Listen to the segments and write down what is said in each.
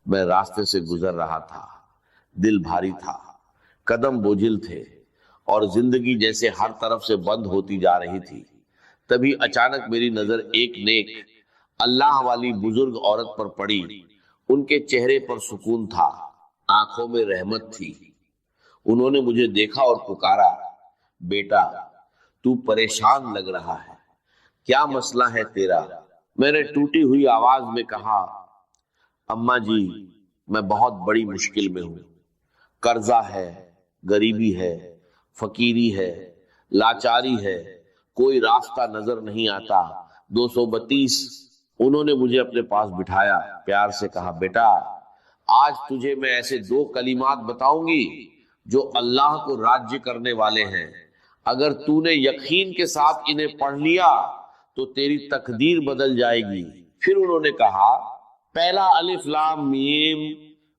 میں راستے سے گزر رہا تھا، دل بھاری تھا، قدم بوجھل تھے اور زندگی جیسے ہر طرف سے بند ہوتی جا رہی تھی۔ تبھی اچانک میری نظر ایک نیک اللہ والی بزرگ عورت پر پڑی۔ ان کے چہرے پر سکون تھا، آنکھوں میں رحمت تھی۔ انہوں نے مجھے دیکھا اور پکارا، بیٹا تو پریشان لگ رہا ہے، کیا مسئلہ ہے تیرا؟ میں نے ٹوٹی ہوئی آواز میں کہا، اماں جی میں بہت بڑی مشکل میں ہوں، قرضہ ہے، غریبی ہے، فقیری ہے، لاچاری ہے، کوئی راستہ نظر نہیں آتا۔ 232۔ انہوں نے مجھے اپنے پاس بٹھایا، پیار سے کہا، بیٹا آج تجھے میں ایسے 2 کلمات بتاؤں گی جو اللہ کو راضی کرنے والے ہیں۔ اگر تو نے یقین کے ساتھ انہیں پڑھ لیا تو تیری تقدیر بدل جائے گی۔ پھر انہوں نے کہا، پہلا الف لام میم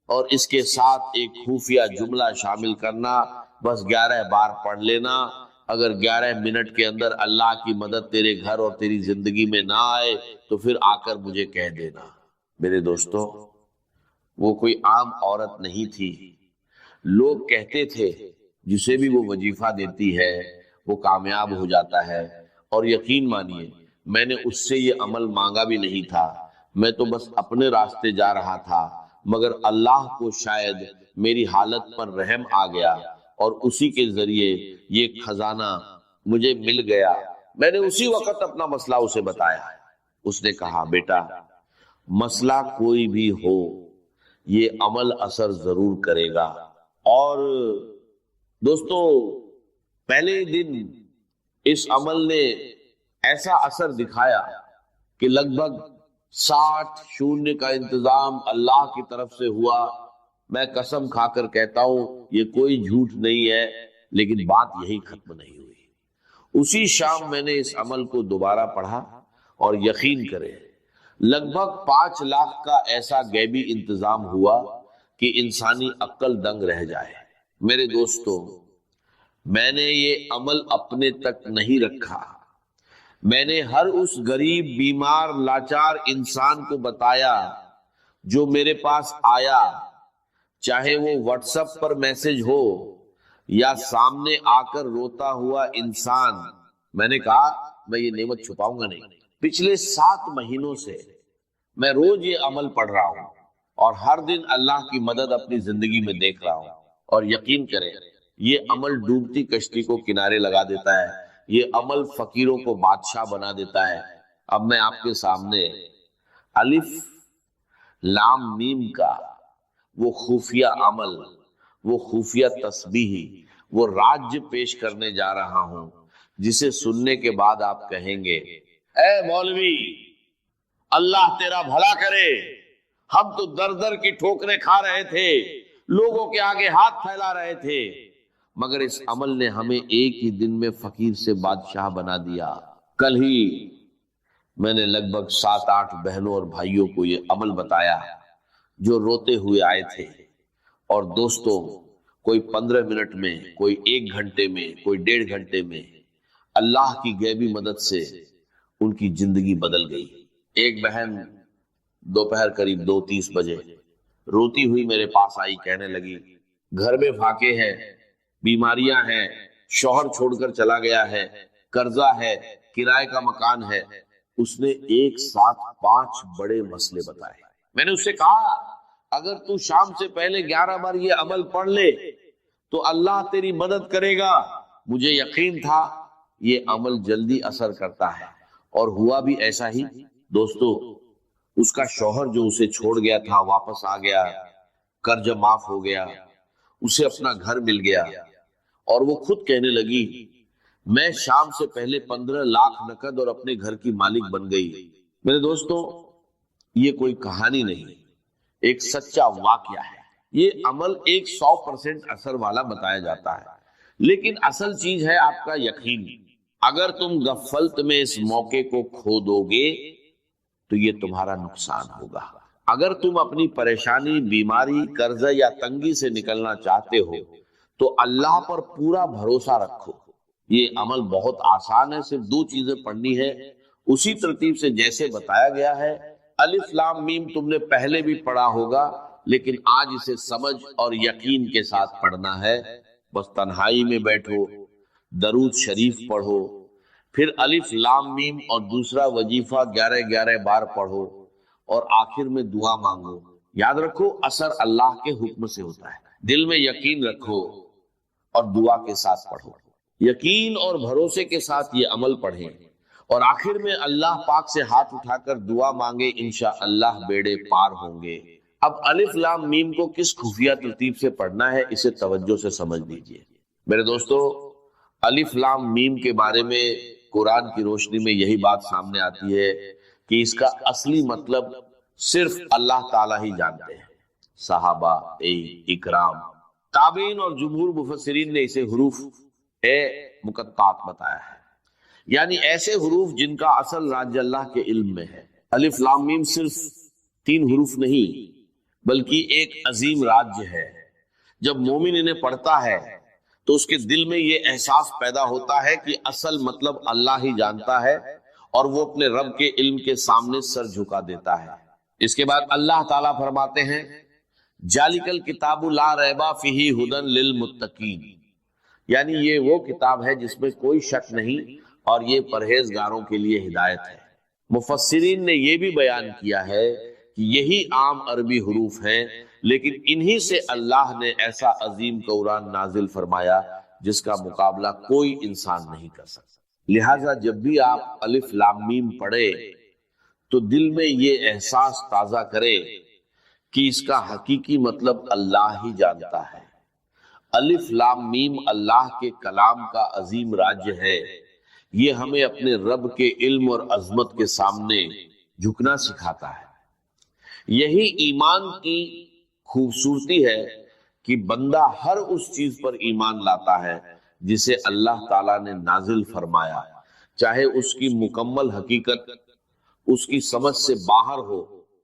اور اس کے ساتھ ایک خفیہ جملہ شامل کرنا، بس 11 بار پڑھ لینا۔ اگر 11 منٹ کے اندر اللہ کی مدد تیرے گھر اور تیری زندگی میں نہ آئے تو پھر آ کر مجھے کہہ دینا۔ میرے دوستو، وہ کوئی عام عورت نہیں تھی۔ لوگ کہتے تھے جسے بھی وہ وظیفہ دیتی ہے وہ کامیاب ہو جاتا ہے، اور یقین مانیے میں نے اس سے یہ عمل مانگا بھی نہیں تھا، میں تو بس اپنے راستے جا رہا تھا، مگر اللہ کو شاید میری حالت پر رحم آ گیا اور اسی کے ذریعے یہ خزانہ مجھے مل گیا۔ میں نے اسی وقت اپنا مسئلہ اسے بتایا۔ اس نے کہا، بیٹا مسئلہ کوئی بھی ہو یہ عمل اثر ضرور کرے گا۔ اور دوستو، پہلے دن اس عمل نے ایسا اثر دکھایا کہ لگ بھگ 60 شونیہ کا انتظام اللہ کی طرف سے ہوا۔ میں قسم کھا کر کہتا ہوں یہ کوئی جھوٹ نہیں ہے، لیکن بات یہی ختم نہیں ہوئی۔ اسی شام میں نے اس عمل کو دوبارہ پڑھا اور یقین کرے لگ بھگ 5 لاکھ کا ایسا غیبی انتظام ہوا کہ انسانی عقل دنگ رہ جائے۔ میرے دوستو، میں نے یہ عمل اپنے تک نہیں رکھا، میں نے ہر اس غریب، بیمار، لاچار انسان کو بتایا جو میرے پاس آیا، چاہے وہ واٹس ایپ پر میسج ہو یا سامنے آ کر روتا ہوا انسان۔ میں نے کہا میں یہ نعمت چھپاؤں گا نہیں۔ پچھلے 7 مہینوں سے میں روز یہ عمل پڑھ رہا ہوں اور ہر دن اللہ کی مدد اپنی زندگی میں دیکھ رہا ہوں، اور یقین کریں یہ عمل ڈوبتی کشتی کو کنارے لگا دیتا ہے، یہ عمل فقیروں کو بادشاہ بنا دیتا ہے۔ اب میں آپ کے سامنے الف لام میم کا وہ خفیہ عمل، وہ خفیہ تسبیح، وہ راج پیش کرنے جا رہا ہوں جسے سننے کے بعد آپ کہیں گے، اے مولوی اللہ تیرا بھلا کرے، ہم تو در در کی ٹھوکریں کھا رہے تھے، لوگوں کے آگے ہاتھ پھیلا رہے تھے، مگر اس عمل نے ہمیں ایک ہی دن میں فقیر سے بادشاہ بنا دیا۔ کل ہی میں نے لگ بھگ 7-8 بہنوں اور بھائیوں کو یہ عمل بتایا جو روتے ہوئے آئے تھے، اور دوستوں کوئی 15 منٹ میں، کوئی 1 گھنٹے میں، کوئی 1.5 گھنٹے میں اللہ کی غیبی مدد سے ان کی زندگی بدل گئی۔ ایک بہن دوپہر قریب 2:30 بجے روتی ہوئی میرے پاس آئی، کہنے لگی گھر میں فاقے ہیں، بیماریاں ہیں، شوہر چھوڑ کر چلا گیا ہے، قرضہ ہے، کرائے کا مکان ہے۔ اس نے ایک ساتھ 5 بڑے مسئلے بتائے۔ میں نے اس سے کہا اگر تو شام سے پہلے 11 بار یہ عمل پڑھ لے تو اللہ تیری مدد کرے گا۔ مجھے یقین تھا یہ عمل جلدی اثر کرتا ہے، اور ہوا بھی ایسا ہی۔ دوستو، اس کا شوہر جو اسے چھوڑ گیا تھا واپس آ گیا، قرض معاف ہو گیا، اسے اپنا گھر مل گیا، اور وہ خود کہنے لگی میں شام سے پہلے 15 لاکھ نقد اور اپنے گھر کی مالک بن گئی۔ میرے دوستو، یہ کوئی کہانی نہیں، ایک سچا واقعہ ہے۔ یہ عمل 100% اثر والا بتایا جاتا ہے، لیکن اصل چیز ہے آپ کا یقین۔ اگر تم غفلت میں اس موقع کو کھو دو گے تو یہ تمہارا نقصان ہوگا۔ اگر تم اپنی پریشانی، بیماری، قرضہ یا تنگی سے نکلنا چاہتے ہو تو اللہ پر پورا بھروسہ رکھو۔ یہ عمل بہت آسان ہے، صرف 2 چیزیں پڑھنی ہے اسی ترتیب سے جیسے بتایا گیا ہے۔ الف لام میم تم نے پہلے بھی پڑھا ہوگا، لیکن آج اسے سمجھ اور یقین کے ساتھ پڑھنا ہے۔ بس تنہائی میں بیٹھو، درود شریف پڑھو، پھر الف لام میم اور دوسرا وظیفہ 11 بار پڑھو، اور آخر میں دعا مانگو۔ یاد رکھو اثر اللہ کے حکم سے ہوتا ہے۔ دل میں یقین رکھو اور دعا کے ساتھ پڑھو، یقین اور بھروسے کے ساتھ یہ عمل پڑھیں، اور آخر میں اللہ پاک سے ہاتھ اٹھا کر دعا مانگے، انشاءاللہ بیڑے پار ہوں گے۔ اب الف لام میم کو کس خفیہ ترتیب سے پڑھنا ہے اسے توجہ سے سمجھ لیجئے۔ میرے دوستو، الف لام میم کے بارے میں قرآن کی روشنی میں یہی بات سامنے آتی ہے کہ اس کا اصلی مطلب صرف اللہ تعالیٰ ہی جانتے ہیں۔ صحابہ اکرام، تابعین اور جمہور مفسرین نے اسے حروف مقطعات بتایا ہے، یعنی ایسے حروف جن کا اصل راج اللہ کے علم میں ہے۔ الف لام میم صرف 3 حروف نہیں بلکہ ایک عظیم راج ہے۔ جب مومن انہیں پڑھتا ہے تو اس کے دل میں یہ احساس پیدا ہوتا ہے کہ اصل مطلب اللہ ہی جانتا ہے، اور وہ اپنے رب کے علم کے سامنے سر جھکا دیتا ہے۔ اس کے بعد اللہ تعالیٰ فرماتے ہیں ذالک الکتاب لا ریب فیہ ھدی للمتقین، یعنی یہ وہ کتاب ہے جس میں کوئی شک نہیں اور یہ پرہیزگاروں کے لیے ہدایت ہے۔ مفسرین نے یہ بھی بیان کیا ہے کہ یہی عام عربی حروف ہیں، لیکن انہی سے اللہ نے ایسا عظیم قرآن نازل فرمایا جس کا مقابلہ کوئی انسان نہیں کر سکتا۔ لہٰذا جب بھی آپ الف لام میم پڑھے تو دل میں یہ احساس تازہ کرے کہ اس کا حقیقی مطلب اللہ ہی جانتا ہے۔ الف لام میم اللہ کے کلام کا عظیم راج ہے، یہ ہمیں اپنے رب کے علم اور عظمت کے سامنے جھکنا سکھاتا ہے۔ یہی ایمان کی خوبصورتی ہے کہ بندہ ہر اس چیز پر ایمان لاتا ہے جسے اللہ تعالیٰ نے نازل فرمایا، چاہے اس کی مکمل حقیقت اس کی سمجھ سے باہر ہو۔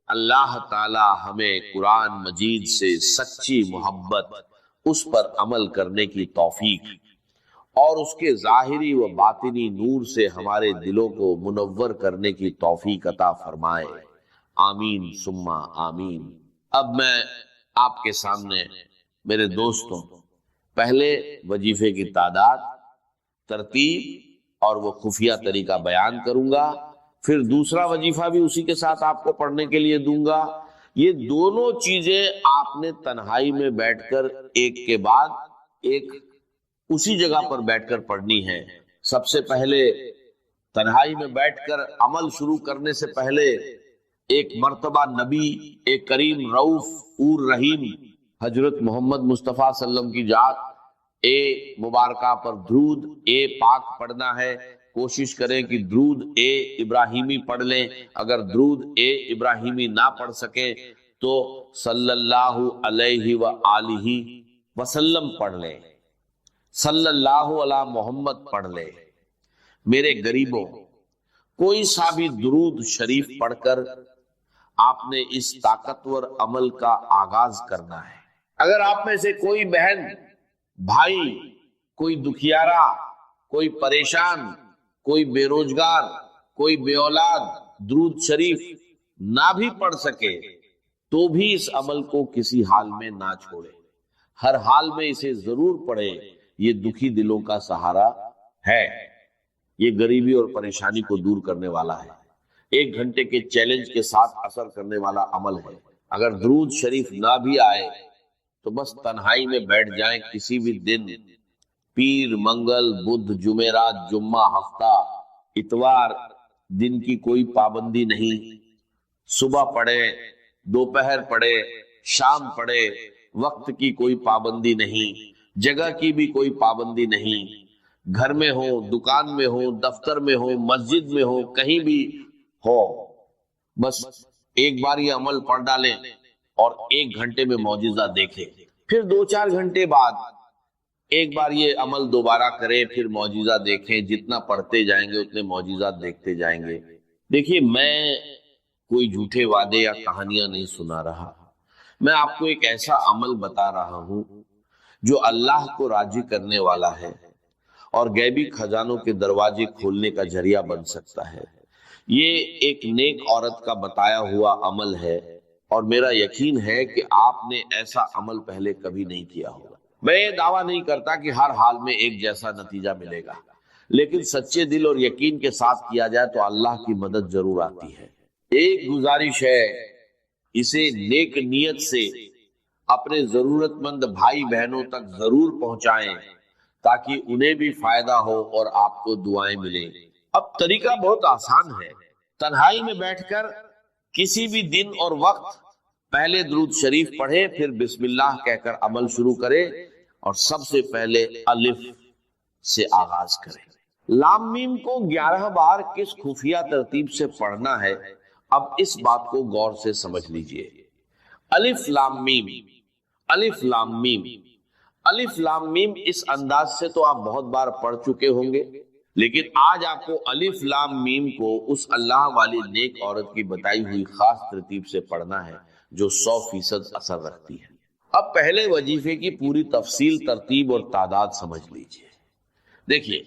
اللہ تعالیٰ ہمیں قرآن مجید سے سچی محبت، اس پر عمل کرنے کی توفیق، اور اس کے ظاہری و باطنی نور سے ہمارے دلوں کو منور کرنے کی توفیق عطا فرمائے۔ آمین ثم آمین۔ اب میں آپ کے سامنے میرے دوستوں پہلے وظیفے کی تعداد، ترتیب اور وہ خفیہ طریقہ بیان کروں گا، پھر دوسرا وظیفہ بھی اسی کے ساتھ آپ کو پڑھنے کے لیے دوں گا۔ یہ دونوں چیزیں آپ نے تنہائی میں بیٹھ کر ایک کے بعد ایک اسی جگہ پر بیٹھ کر پڑھنی ہے۔ سب سے پہلے تنہائی میں بیٹھ کر عمل شروع کرنے سے پہلے ایک مرتبہ نبی، ایک کریم رؤوف اور رحیم حضرت محمد مصطفیٰ صلی اللہ علیہ وسلم کی ذات مبارکہ پر درود پاک پڑھنا ہے۔ کوشش کریں کہ درود ابراہیمی پڑھ لیں، اگر درود ابراہیمی نہ پڑھ سکیں تو صلی اللہ علیہ وآلہ وسلم پڑھ لیں، صلی اللہ علی محمد پڑھ لیں۔ میرے غریبوں، کوئی سا بھی درود شریف پڑھ کر آپ نے اس طاقتور عمل کا آغاز کرنا ہے۔ اگر آپ میں سے کوئی بہن، بھائی، کوئی دکھیارا، کوئی پریشان، کوئی بے روزگار، کوئی بے اولاد درود شریف نہ بھی پڑھ سکے تو بھی اس عمل کو کسی حال میں نہ چھوڑے، ہر حال میں اسے ضرور پڑھے۔ یہ دکھی دلوں کا سہارا ہے، یہ غریبی اور پریشانی کو دور کرنے والا ہے، 1 گھنٹے کے چیلنج کے ساتھ اثر کرنے والا عمل ہے۔ اگر درود شریف نہ بھی آئے تو بس تنہائی میں بیٹھ جائیں، کسی بھی دن، پیر، منگل، بدھ، جمعرات، جمعہ، ہفتہ، اتوار، دن کی کوئی پابندی نہیں، صبح پڑھے، دوپہر پڑھے، شام پڑھے، وقت کی کوئی پابندی نہیں، جگہ کی بھی کوئی پابندی نہیں، گھر میں ہو، دکان میں ہو، دفتر میں ہو، مسجد میں ہو، کہیں بھی ہو، بس ایک بار یہ عمل پڑھ ڈالیں اور 1 گھنٹے میں معجزہ دیکھیں، پھر 2-4 گھنٹے بعد ایک بار یہ عمل دوبارہ کریں، پھر معجزہ دیکھیں۔ جتنا پڑھتے جائیں گے اتنے معجزات دیکھتے جائیں گے۔ دیکھیے، میں کوئی جھوٹے وعدے یا کہانیاں نہیں سنا رہا، میں آپ کو ایک ایسا عمل بتا رہا ہوں جو اللہ کو راضی کرنے والا ہے اور غیبی خزانوں کے دروازے کھولنے کا ذریعہ بن سکتا ہے۔ یہ ایک نیک عورت کا بتایا ہوا عمل ہے اور میرا یقین ہے کہ آپ نے ایسا عمل پہلے کبھی نہیں کیا ہوگا۔ میں یہ دعویٰ نہیں کرتا کہ ہر حال میں ایک جیسا نتیجہ ملے گا، لیکن سچے دل اور یقین کے ساتھ کیا جائے تو اللہ کی مدد ضرور آتی ہے۔ ایک گزارش ہے، اسے نیک نیت سے اپنے ضرورت مند بھائی بہنوں تک ضرور پہنچائیں تاکہ انہیں بھی فائدہ ہو اور آپ کو دعائیں ملیں۔ اب طریقہ بہت آسان ہے، تنہائی میں بیٹھ کر کسی بھی دن اور وقت پہلے درود شریف پڑھے، پھر بسم اللہ کہہ کر عمل شروع کرے اور سب سے پہلے الف سے آغاز کرے۔ لام میم کو 11 بار کس خفیہ ترتیب سے پڑھنا ہے، اب اس بات کو غور سے سمجھ لیجئے۔ الف لام میم، الف لام میم، الف لام میم، اس انداز سے تو آپ بہت بار پڑھ چکے ہوں گے، لیکن آج آپ کو الف لام میم کو اس اللہ والی نیک عورت کی بتائی ہوئی خاص ترتیب سے پڑھنا ہے جو 100% اثر رکھتی ہے۔ اب پہلے وظیفے کی پوری تفصیل، ترتیب اور تعداد سمجھ لیجئے۔ دیکھیے،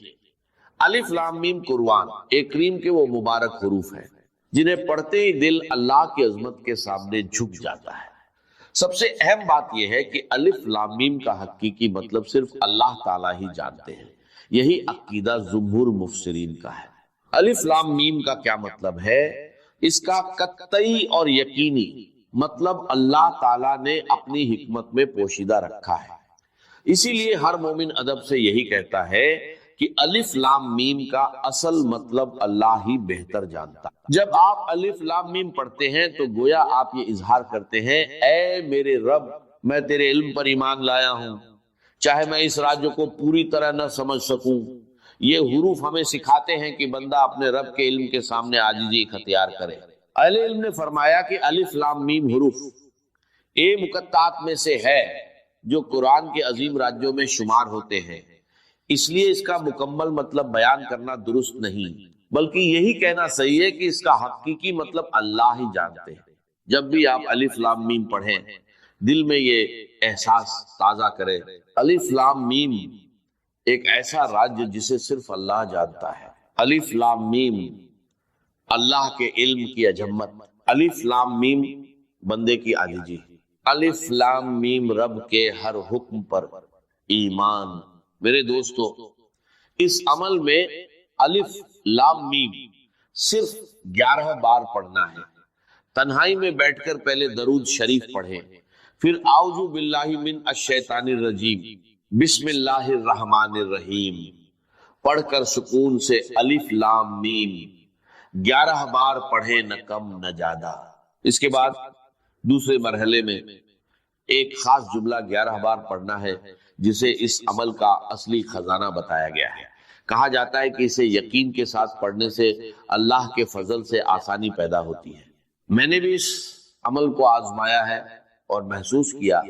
الف لام میم قرآن ایک کریم کے وہ مبارک حروف ہیں جنہیں پڑھتے ہی دل اللہ کی عظمت کے سامنے جھک جاتا ہے۔ سب سے اہم بات یہ ہے کہ الف لام میم کا حقیقی مطلب صرف اللہ تعالیٰ ہی جانتے ہیں، یہی عقیدہ جمہور مفسرین کا ہے۔ الف لام میم کا کیا مطلب ہے؟ اس کا قطعی اور یقینی مطلب اللہ تعالیٰ نے اپنی حکمت میں پوشیدہ رکھا ہے۔ اسی لیے ہر مومن ادب سے یہی کہتا ہے کہ الف لام میم کا اصل مطلب اللہ ہی بہتر جانتا۔ جب آپ الف لام میم پڑھتے ہیں تو گویا آپ یہ اظہار کرتے ہیں، اے میرے رب، میں تیرے علم پر ایمان لایا ہوں، چاہے میں اس راج کو پوری طرح نہ سمجھ سکوں۔ یہ حروف ہمیں سکھاتے ہیں کہ بندہ اپنے رب کے علم کے سامنے عاجزی اختیار کرے۔ اہل علم نے فرمایا کہ الف لام میم حروف مقطعات میں سے ہے جو قرآن کے عظیم راجوں میں شمار ہوتے ہیں، اس لیے اس کا مکمل مطلب بیان کرنا درست نہیں، بلکہ یہی کہنا صحیح ہے کہ اس کا حقیقی مطلب اللہ ہی جانتے ہیں۔ جب بھی آپ الف لام میم پڑھیں، دل میں یہ احساس تازہ کرے، الف لام میم ایک ایسا راج جسے صرف اللہ جانتا ہے۔ الف لام میم اللہ کے علم کی عظمت، الف لام میم بندے کی عاجزی، الف لام میم رب کے ہر حکم پر ایمان۔ میرے دوستو، اس عمل میں الف لام میم صرف 11 بار پڑھنا ہے۔ تنہائی میں بیٹھ کر پہلے درود شریف پڑھیں، پھر اعوذ باللہ من الشیطان الرجیم، بسم اللہ الرحمن الرحیم پڑھ کر سکون سے الف لام میم 11 بار پڑھیں، نہ کم نہ زیادہ۔ اس کے بعد دوسرے مرحلے میں ایک خاص جملہ 11 بار پڑھنا ہے جسے اس عمل کا اصلی خزانہ بتایا گیا ہے۔ کہا جاتا ہے کہ اسے یقین کے ساتھ پڑھنے سے اللہ کے فضل سے آسانی پیدا ہوتی ہے۔ میں نے بھی اس عمل کو آزمایا ہے اور محسوس کیا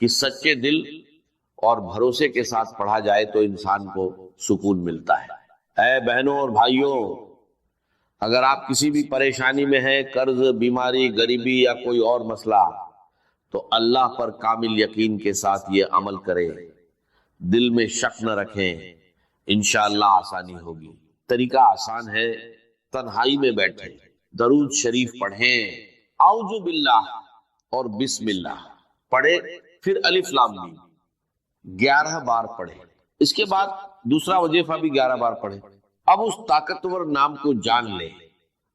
کہ سچے دل اور بھروسے کے ساتھ پڑھا جائے تو انسان کو سکون ملتا ہے۔ اے بہنوں اور بھائیوں، اگر آپ کسی بھی پریشانی میں ہیں، قرض، بیماری، غریبی یا کوئی اور مسئلہ، تو اللہ پر کامل یقین کے ساتھ یہ عمل کریں، دل میں شک نہ رکھیں، انشاءاللہ آسانی ہوگی۔ طریقہ آسان ہے، تنہائی میں بیٹھیں، درود شریف پڑھیں، اعوذ باللہ اور بسم اللہ پڑھیں، پھر الف لام میم 11 بار پڑھیں۔ اس کے بعد دوسرا وظیفہ بھی 11 بار پڑھیں۔ اب اس طاقتور نام کو جان لیں،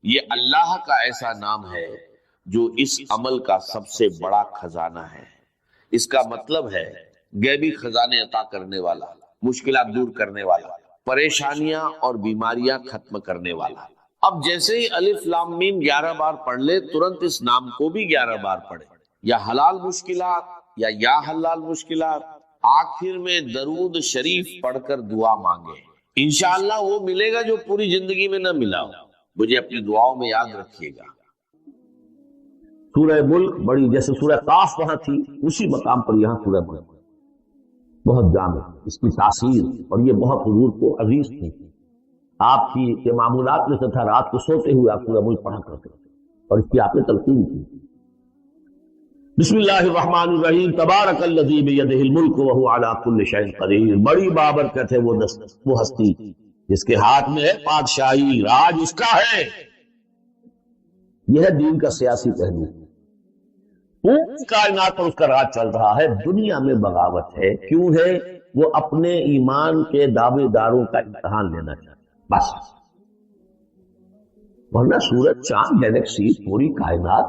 یہ اللہ کا ایسا نام ہے جو اس عمل کا سب سے بڑا خزانہ ہے۔ اس کا مطلب ہے غیبی خزانے عطا کرنے والا، مشکلات دور کرنے والا، پریشانیاں اور بیماریاں ختم کرنے والا۔ اب جیسے ہی الف لام میم 11 بار پڑھ لے، ترنت اس نام کو بھی 11 بار پڑھے، یا حلال مشکلات یا حلال مشکلات، آخر میں درود شریف پڑھ کر دعا مانگے، انشاءاللہ وہ ملے گا جو پوری زندگی میں نہ ملا ہو۔ مجھے اپنی دعاؤں میں یاد رکھیے گا۔ سورہ ملک بڑی، جیسے سورہ قاف وہاں تھی اسی مقام پر یہاں سورہ ملک بہت جامع، اس کی تاثیر اور یہ بہت حضور کو عزیز تھی۔ آپ کی کے معمولات میں سے تھا، رات کو سوتے ہوئے آپ سورہ ملک پڑھا کرتے تھے اور اس کی آپ نے تلقین کی۔ بسم اللہ الرحمن الرحیم، تبارک الذی بیدہ الملک وہو علی کل شیء قدیر۔ بڑی بابرکت ہے وہ ہستی جس کے ہاتھ میں ہے بادشاہی، راج اس کا ہے۔ یہ ہے دین کا سیاسی پہلو۔ پوری کائنات پر اس کا راج چل رہا ہے. دنیا میں بغاوت ہے. کیوں ہے؟ وہ اپنے ایمان کے دعوے داروں کا امتحان لینا چاہتا ہے بس. ورنہ سورج، چاند، گیلیکسی، پوری کائنات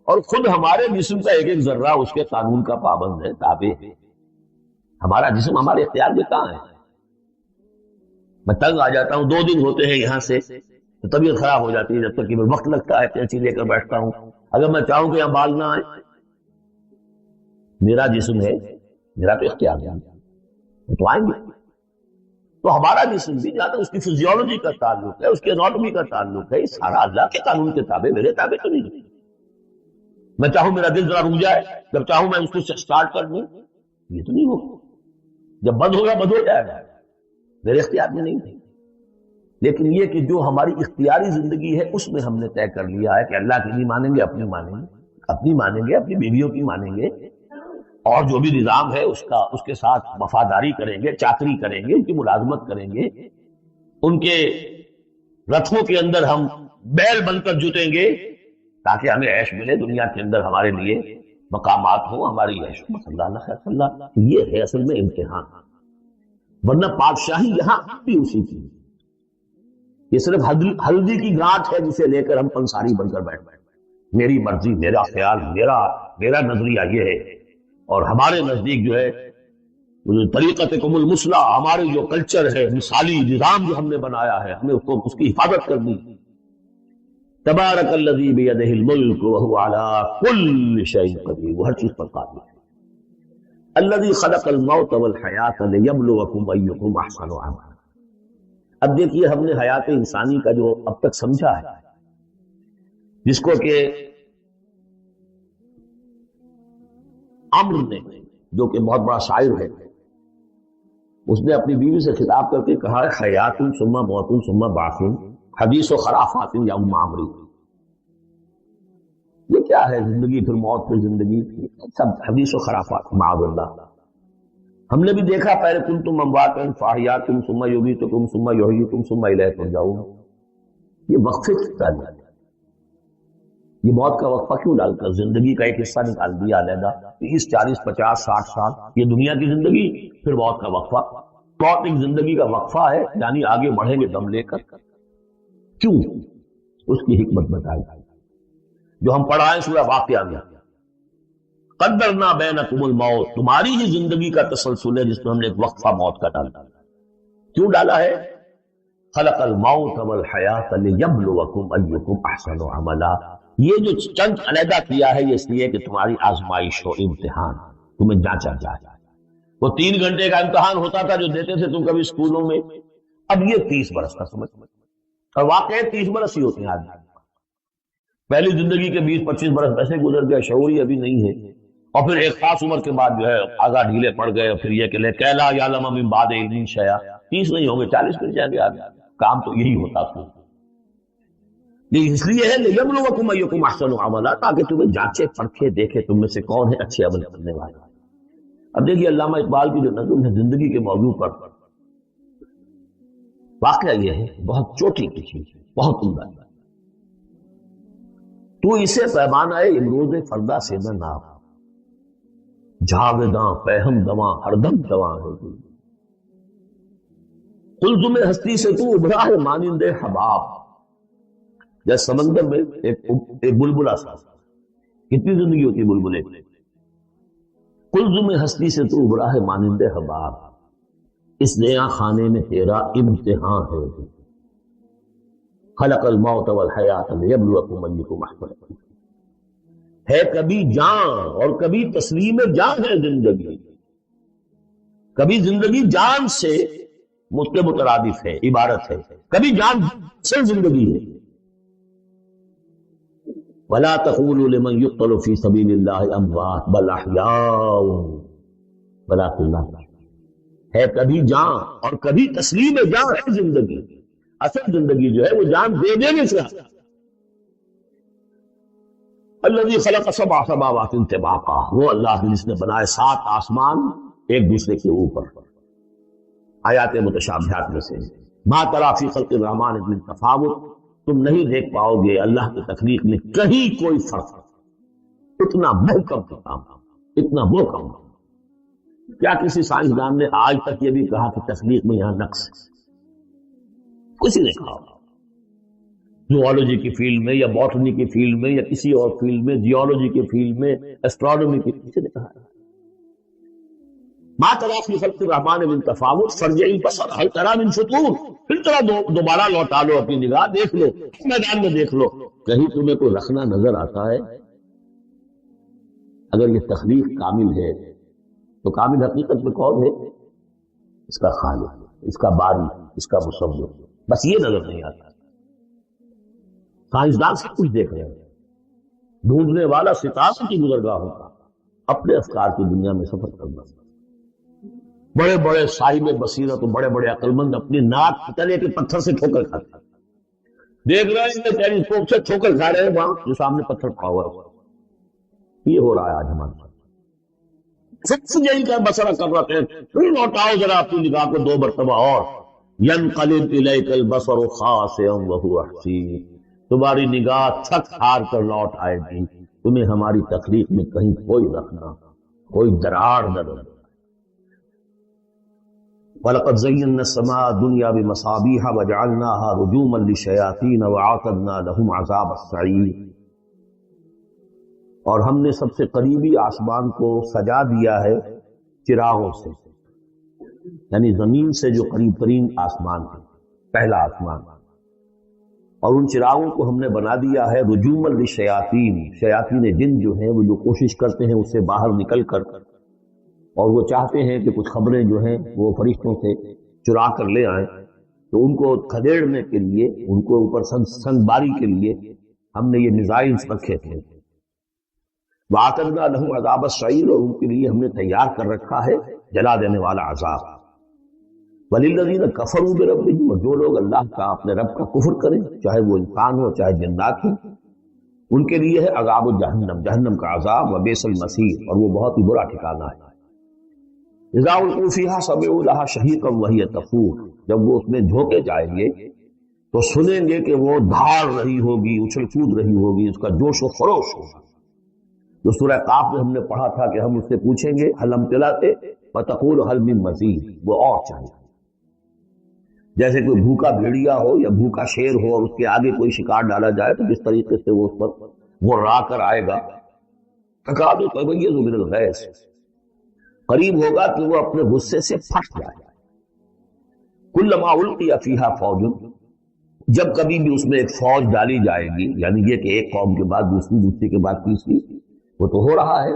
اور خود ہمارے جسم کا ایک ایک ذرہ اس کے قانون کا پابند ہے، تابع ہے. ہمارا جسم ہمارے اختیار میں کہاں ہے؟ میں تنگ آ جاتا ہوں، 2 دن ہوتے ہیں یہاں سے تو طبیعت خراب ہو جاتی ہے، جب تک کہ وقت لگتا ہے کینچی لے کر بیٹھتا ہوں. اگر میں چاہوں کہ یہاں بال نہ آئے، میرا جسم ہے، میرا تو اختیار ہے، تو آئیں گے. تو ہمارا جسم بھی جہاں تک اس کی فزیولوجی کا تعلق ہے، اس کے اناٹومی کا تعلق ہے، یہ سارا اللہ کے قانون کے تابع، میرے تابع تو نہیں. میں چاہوں میرا دل ذرا رک جائے، جب چاہوں میں اس کو سٹارٹ کر دوں، یہ تو نہیں ہوگا. جب بند ہوگا بند ہو جائے گا، میرے اختیار میں نہیں تھے. لیکن یہ کہ جو ہماری اختیاری زندگی ہے اس میں ہم نے طے کر لیا ہے کہ اللہ کی نہیں مانیں گے، اپنی مانیں گے، اپنی مانیں گے، اپنی بیویوں کی مانیں گے، اور جو بھی نظام ہے اس کے ساتھ وفاداری کریں گے، چاکری کریں گے، ان کی ملازمت کریں گے، ان کے رتھوں کے اندر ہم بیل بن کر جوتیں گے تاکہ ہمیں عیش ملے، دنیا کے اندر ہمارے لیے مقامات ہوں، ہماری عیش ہو. اللہ یہ ہے اصل میں امتحان. ورنہ بادشاہی یہاں بھی اسی کی، یہ صرف ہلدی کی گانٹھ ہے جسے لے کر ہم پنساری بن کر بیٹھ. میری مرضی، میرا خیال، میرا نظریہ یہ ہے. اور ہمارے نزدیک جو ہے طریقتکم المثلی، ہمارے جو کلچر ہے، مثالی نظام جو ہم نے بنایا ہے، ہمیں اس کی حفاظت کرنی. تبارک الذی بیدہ الملک وہو علی کل شیء قدیر، وہ ہر چیز پر قادر ہے. الذی خلق الموت والحیاۃ لیبلوکم ایکم احسن عملا. اب دیکھیے ہم نے حیات انسانی کا جو اب تک سمجھا ہے، جس کو کہ عمرو نے، جو کہ بہت بڑا شاعر ہے، اس نے اپنی بیوی سے خطاب کر کے کہا ہے حیات ثم موت ثم بعث حدیث و خرافات یا ام عمرو. یہ کیا ہے؟ زندگی پھر موت پھر زندگی، سب حدیث و خرافات معاذ اللہ. ہم نے بھی دیکھا پہلے کنتم امواتا فاحیاکم ثم یمیتکم ثم یحییکم ثم الیہ ترجعون. یہ وقفے کی تعلیم، یہ موت کا وقفہ کیوں ڈال کر زندگی کا ایک حصہ نکال دیا علیحدہ؟ 30 40 50 60 سال یہ دنیا کی زندگی، پھر موت کا وقفہ. ایک زندگی کا وقفہ ہے، یعنی آگے بڑھیں گے دم لے کر. کیوں؟ اس کی حکمت بتائی جو ہم پڑھائیں سورہ واقعہ میں. قدرنا بینکم الموت، تمہاری ہی زندگی کا تسلسل ہے جس میں ہم نے ایک وقفہ موت کا ڈالا. کیوں ڈالا ہے؟ خلق الموت والحیات لیبلوکم ایکم احسن عملا. یہ جو چند علیحدہ کیا ہے یہ اس لیے کہ تمہاری آزمائش ہو، امتحان، تمہیں جانچا جائے. وہ 3 گھنٹے کا امتحان ہوتا تھا جو دیتے تھے تم کبھی اسکولوں میں، اب یہ 30 برس کا سمجھ. اور واقعی 30 برس ہی ہوتے ہیں آدمی. پہلی زندگی کے 20 25 برس ویسے گزر گئے، شعوری ابھی نہیں ہے، اور پھر ایک خاص عمر کے بعد جو ہے آگاہ ڈھیلے پڑ گئے. اور پھر یہ کہ کیلا یعلم من بعد علم شیئا، 30 نہیں ہوں گے 40 مل جائیں گے آدمی. کام تو یہی ہوتا تھا. یہ اس لیے ہے لیبلوکم ایکم احسن عملا، تاکہ تمہیں جانچے پرکھے دیکھے تم میں سے کون ہے اچھے عمل کرنے والے. اب دیکھیے علامہ اقبال کی جو نظم ہے زندگی کے موضوع پر، واقعہ یہ ہے بہت چوٹی کی چیز، بہت عمدہ. تو اسے پیمانہ امروز فردا سے نہ ناپ، جاویداں پہم دواں ہر دم دواں ہے. قلزم ہستی سے تو ابھرا ہے مانند حباب. جیسے سمندر میں ایک بلبلا سا، کتنی زندگی ہوتی ہے بلبلے. قلزم ہستی سے تو ابھرا ہے مانند حباب، اس نیا خانے میں تیرا امتحان ہے. خلق الموت والحیات لیبلوکم ایکم احسن عملا. ہے کبھی جان اور کبھی تسلیم جان ہے زندگی. کبھی زندگی جان سے مترادف ہے، عبارت ہے، کبھی جان سے زندگی ہے. وَلَا تَقُولُوا لِمَنْ يُقْتَلُ فِي سَبِيلِ اللَّهِ أَمْوَاتٌ بَلْ أَحْيَاءٌ وَلَكِنْ لَا تَشْعُرُونَ. ہے کبھی جان اور کبھی تسلیم جان ہے زندگی. اصل زندگی جو ہے وہ جان دے دینے سے ہے. الذی خلق 7 سماوات طباقا، وہ اللہ جس نے بنائے 7 آسمان ایک دوسرے کے اوپر. آیات متشابہات میں سے ما تری فی خلق الرحمن من تفاوت، تم نہیں دیکھ پاؤ گے اللہ کی تخلیق میں کہیں کوئی فرق. اتنا محکم کام، اتنا محکم۔ کیا کسی سائنسدان نے آج تک یہ بھی کہا کہ تخلیق میں یہاں نقص ہے؟ کسی نے کہا؟ زوالوجی کی فیلڈ میں یا باٹنی کی فیلڈ میں یا کسی اور فیلڈ میں، جیولوجی کی فیلڈ میں، ایسٹرونومی کی، کسی نے کہا ہے؟ ما تری فی خلق الرحمن من تفاوت فارجع البصر هل تری من فطور، پھر طرح دوبارہ لوٹا لو اپنی نگاہ، دیکھ لو میدان میں، دیکھ لو کہیں تمہیں کوئی رکھنا نظر آتا ہے؟ اگر یہ تخلیق کامل ہے تو کامل حقیقت میں کون ہے؟ اس کا خالق، اس کا باری، اس کا مصور، بس یہ نظر نہیں آتا۔ سائنسدان سب کچھ دیکھ رہے ہیں، ڈھونڈنے والا ستاروں کی گزرگاہوں کا، اپنے افکار کی دنیا میں سفر کرنا۔ بڑے بڑے صاحب بصیرت، بڑے بڑے عقل مند اپنی ناک تلے کے پتھر سے ٹھوکر کھاتے ہیں، دیکھ رہے ہیں ٹیلیسکوپ سے ٹھوکر کھا رہے ہیں وہاں جو سامنے پتھر پڑا ہوا ہے۔ یہ ہو رہا ہے آج ہمارے ساتھ۔ فکس یہی کا بسرا کر رہے ہیں، پھر لوٹاؤ ذرا اپنی نگاہ کو دو مرتبہ اور، ينقلب الیک البصر خاسئا وهو حسیر، تمہاری نگاہ تھک ہار کر لوٹ آئے گی، تمہیں ہماری تخلیق میں کہیں کوئی رکھنا، کوئی دراڑ نہ رہے۔ وَلَقَدْ زَيَّنَّا السَّمَاءَ الدُّنْيَا بِمَصَابِيحَ وَجَعَلْنَاهَا رُجُومًا لِلشَّيَاطِينَ وَأَعْتَدْنَا لَهُمْ عَذَابَ السَّعِيرِ، اور ہم نے سب سے قریبی آسمان کو سجا دیا ہے چراغوں سے، یعنی زمین سے جو قریب ترین آسمان ہے، پہلا آسمان، اور ان چراغوں کو ہم نے بنا دیا ہے رجوما للشیاطین، شیاطین جن جو ہیں وہ جو کوشش کرتے ہیں اس سے باہر نکل کر، اور وہ چاہتے ہیں کہ کچھ خبریں جو ہیں وہ فرشتوں سے چرا کر لے آئیں، تو ان کو کھدیڑنے کے لیے، ان کو اوپر سنگ باری کے لیے ہم نے یہ میزائلز رکھے تھے۔ وَأَعْتَدْنَا لَهُمْ عَذَابَ السَّعِيرِ، اور ان کے لیے ہم نے تیار کر رکھا ہے جلا دینے والا عذاب۔ وَلِلَّذِينَ كَفَرُوا بِرَبِّهِمْ، اور جو لوگ اللہ کا، اپنے رب کا کفر کریں، چاہے وہ انسان ہو چاہے جنات ہوں، ان کے لیے ہے عذاب جہنم، جہنم کا عذاب، وَبِئْسَ الْمَصِيرُ، اور وہ بہت ہی برا ٹھکانہ ہے۔ اذا القوا فیہا سمعوا لہا شہیقا وہی تفور، جب وہ اس میں جھونکے جائیں گے تو سنیں گے کہ وہ دھاڑ رہی ہوگی، اچھل کود رہی ہوگی، اس کا جوش و خروش ہوگا۔ جو سورہ قاف میں ہم نے پڑھا تھا کہ ہم اس سے پوچھیں گے هل امتلأت وتقول هل من مزید، وہ اور چاہیے۔ جیسے کوئی بھوکا بھیڑیا ہو یا بھوکا شیر ہو اور اس کے آگے کوئی شکار ڈالا جائے تو جس طریقے سے وہ اس پر غرا کر آئے گا، تکاد تمیز من الغیظ، قریب ہوگا کہ وہ اپنے غصے سے پھٹ جائے۔ کلما القی فیہا فوج، جب کبھی بھی اس میں ایک فوج ڈالی جائے گی، یعنی یہ کہ ایک قوم کے بعد دوسری، دوسری کے بعد تیسری، وہ تو ہو رہا ہے،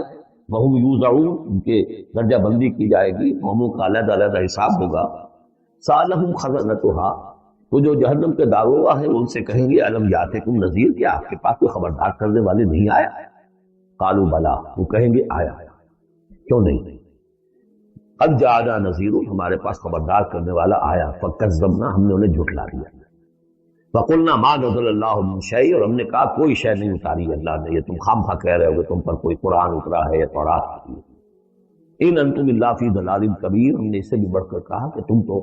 وہم یوزعون، ان کے درجہ بندی کی جائے گی، قوموں کا علیحدہ علیحدہ حساب ہوگا۔ سألہم خزنتہا، تو جو جہنم کے داروغہ ہیں ان سے کہیں گے الم یاتکم نذیر، کیا آپ کے پاس کوئی خبردار کرنے والے نہیں آیا؟ قالوا بلا، وہ کہیں گے آیا، کیوں نہیں؟ قد جاءنا نذیر، ہمارے پاس خبردار کرنے والا آیا، فکذبنا، ہم نے انہیں جھٹلا دیا۔ فقلنا ما نزل اللہ من شیء، اور ہم نے کہا کوئی شے نہیں اتاری اللہ نے، یہ تم خامخواہ کہہ رہے ہو کہ تم پر کوئی قرآن اترا ہے یا تورات اتری ہے۔ ان انتم الا فی ضلال کبیر، ہم نے اس سے بھی بڑھ کر کہا کہ تم تو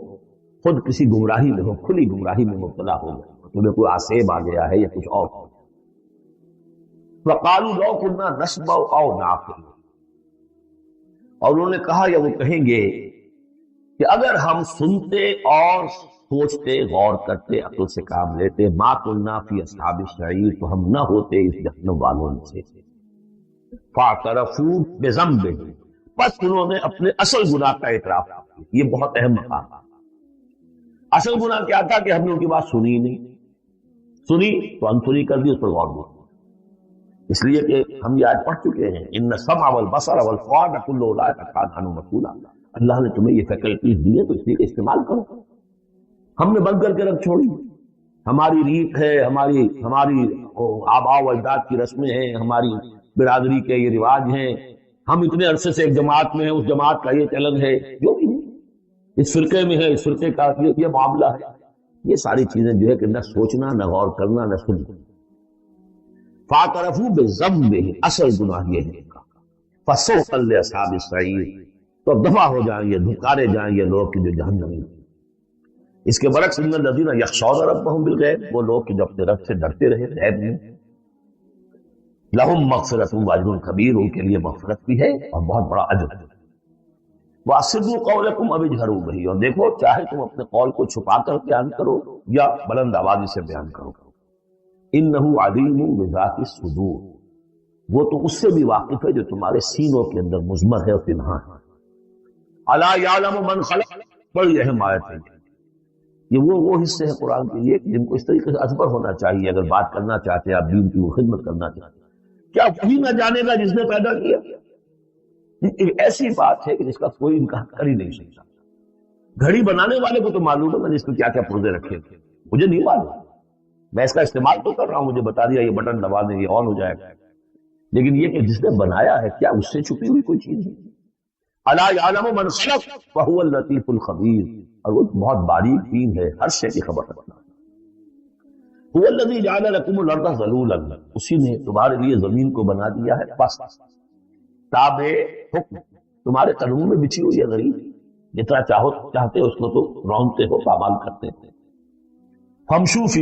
خود کسی گمراہی میں ہو، کھلی گمراہی میں مبتلا ہو گئے، تمہیں کوئی آسیب آ گیا ہے یا کچھ اور۔ وقالوا لو كنا نسمع او نعقل، اور انہوں نے کہا یا وہ کہیں گے کہ اگر ہم سنتے اور سوچتے، غور کرتے، عقل سے کام لیتے، ما كنا فی اصحاب السعیر، تو ہم نہ ہوتے اس جہنم والوں سے۔ فاعترفوا بذنبهم، بس انہوں نے اپنے اصل گناہ کا اعتراف کیا۔ یہ بہت اہم مقام ہے۔ اصل گناہ کیا تھا کہ ہم نے ان کی بات سنی نہیں، سنی تو انسنی کر دی، اس پر غور نہیں، اس لیے کہ ہم یہ آج پڑھ چکے ہیں ان السمع والبصر والفؤاد کل اولئک کان عنہ مسئولا، اللہ نے تمہیں یہ فیکلٹیز دی ہے تو اس لیے استعمال کرو۔ ہم نے بند کر کے رکھ چھوڑی، ہماری ریت ہے، ہماری آباء و اجداد کی رسمیں ہیں، ہماری برادری کے یہ رواج ہیں، ہم اتنے عرصے سے ایک جماعت میں ہیں، اس جماعت کا یہ چلن ہے، جو بھی اس فرقے میں ہے، اس فرقے کا یہ معاملہ ہے، یہ ساری چیزیں جو ہے کہ نہ سوچنا، نہ غور کرنا، نہ سننا۔ فاعترفوا بذنبهم، اصل گناہ یہ ہے فسوقا لاصحاب السعیر، تو دفع ہو جائیں گے، دھکارے جائیں گے لوگ کہ جو جہنم میں۔ اس کے برعکس ان الذین یخشون ربهم بالغیب، وہ لوگ کہ جو اپنے رب سے ڈرتے رہے غیب میں۔ لہم مغفرۃ واجر کبیر، ان کے لیے مغفرت بھی ہے اور بہت بڑا اجر ہے۔ واسروا قولکم او اجہروا بہ، اور دیکھو چاہے تم اپنے قول کو چھپا کر بیان کرو یا بلند آوازی سے بیان کرو، انہ علیم بذات الصدور، وہ تو اس سے بھی واقف ہے جو تمہارے سینوں کے اندر مضمر ہے اور پنہاں ہے۔ الا یعلم من خلق، بڑی اہم آیت ہے یہ، وہ حصے ہیں قرآن کے لیے جن کو اس طریقے سے ازبر ہونا چاہیے اگر بات کرنا چاہتے ہیں، آپ دین کی وہ خدمت کرنا چاہتے ہیں۔ کیا وہی نہ جانے گا جس نے پیدا کیا؟ ایک ایسی بات ہے کہ جس کا کوئی انکار کر ہی نہیں سکتا۔ گھڑی بنانے والے کو تو معلوم ہے میں نے اس میں کیا کیا پرزے رکھے تھے، مجھے نہیں معلوم، میں اس کا استعمال تو کر رہا ہوں، مجھے بتا دیا یہ بٹن دبا دیں یہ آن ہو جائے گا، لیکن یہ کہ جس نے بنایا ہے کیا اس سے چھپی ہوئی کوئی چیز ہے؟ الا یعلم من خلق وهو اللطیف الخبیر، اور وہ بہت باریک بین ہے، ہر شے کی خبر رکھنا۔ هو الذی جعل لکم الارض ذلولا، اسی نے تمہارے لیے زمین کو بنا دیا ہے پست، تابع حکم، تمہارے قدموں میں بچھی ہوئی ہے غریب، جتنا چاہتے اس کو تو رونتے ہو، پامال کرتے ہیں۔ فامشوا فی